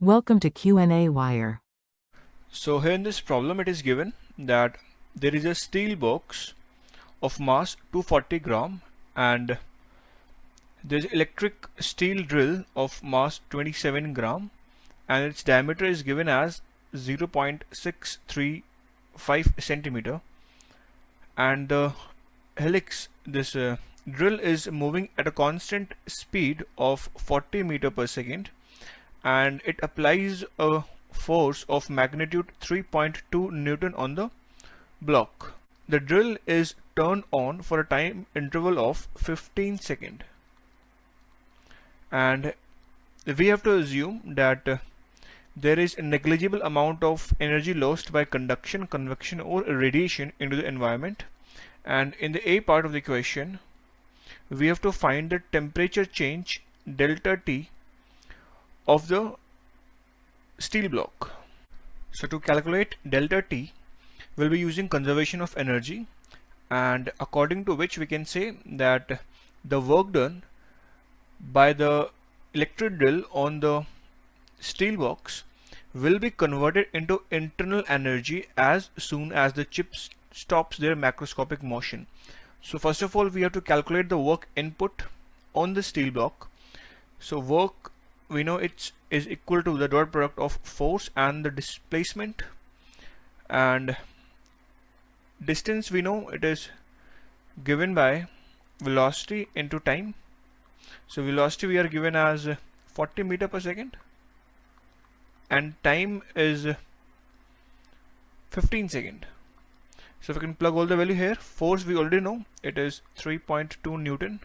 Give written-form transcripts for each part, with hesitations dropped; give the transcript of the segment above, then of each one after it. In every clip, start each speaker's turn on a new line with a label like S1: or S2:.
S1: Welcome to qnawire.
S2: So here in this problem it is given that there is a steel box of mass 240 gram and there is electric steel drill of mass 27 gram and its diameter is given as 0.635 centimeter, and the helix, this drill, is moving at a constant speed of 40 meter per second, and it applies a force of magnitude 3.2 Newton on the block. The drill is turned on for a time interval of 15 seconds, and we have to assume that there is a negligible amount of energy lost by conduction, convection or radiation into the environment. And in the A part of the equation we have to find the temperature change delta T of the steel block. So to calculate delta T we'll be using conservation of energy, and according to which we can say that the work done by the electric drill on the steel box will be converted into internal energy as soon as the chip stops their macroscopic motion. So first of all we have to calculate the work input on the steel block. So work, we know it is equal to the dot product of force and the displacement, and distance we know it is given by velocity into time. So velocity we are given as 40 meter per second and time is 15 seconds. So if we can plug all the value here, force we already know it is 3.2 Newton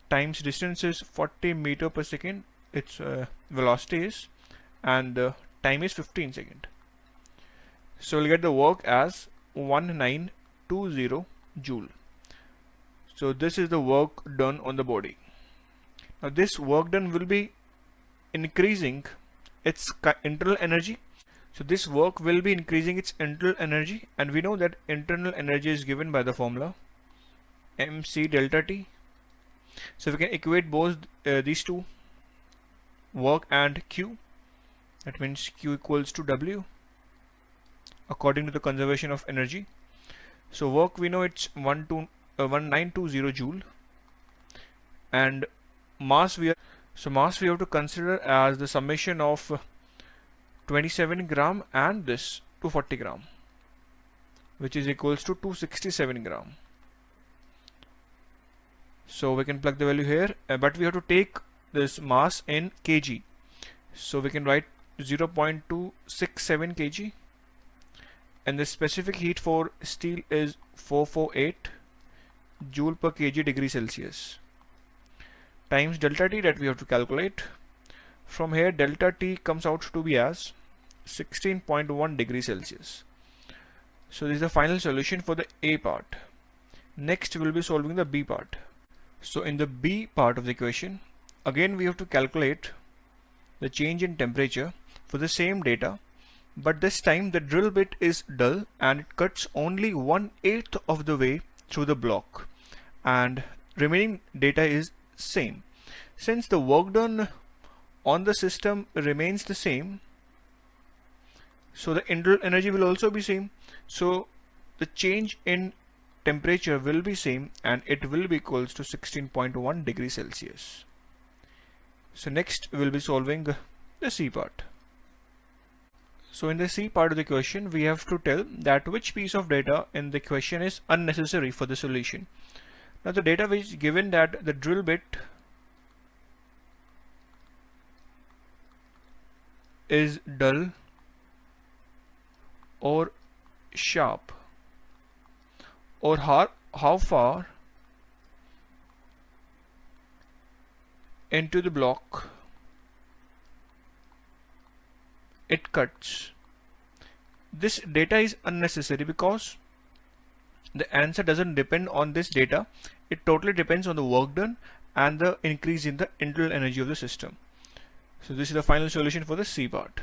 S2: times distance is 40 meter per second, its velocity is, and time is 15 seconds. So we'll get the work as 1920 joule. So this is the work done on the body. Now this work done will be increasing its internal energy. So this work will be increasing its internal energy, and we know that internal energy is given by the formula mc delta T. So we can equate both these two, work and Q. That means Q equals to W according to the conservation of energy. So work we know it's 1920 joule, and mass we have to consider as the summation of 27 gram and this 240 gram, which is equals to 267 gram. So we can plug the value here, but we have to take this mass in kg. So we can write 0.267 kg, and the specific heat for steel is 448 joule per kg degree Celsius times delta T that we have to calculate. From here delta T comes out to be as 16.1 degrees Celsius. So this is the final solution for the A part. Next we will be solving the B part. So in the B part of the equation, again we have to calculate the change in temperature for the same data, but this time the drill bit is dull and it cuts only 1/8 of the way through the block, and remaining data is same. Since the work done on the system remains the same, so the internal energy will also be same. So the change in temperature will be same, and it will be equals to 16.1 degrees Celsius. So next we will be solving the C part. So in the C part of the question we have to tell that which piece of data in the question is unnecessary for the solution. Now the data which is given that the drill bit is dull or sharp, or how far into the block it cuts. This data is unnecessary because the answer doesn't depend on this data. It totally depends on the work done and the increase in the internal energy of the system. So this is the final solution for the C part.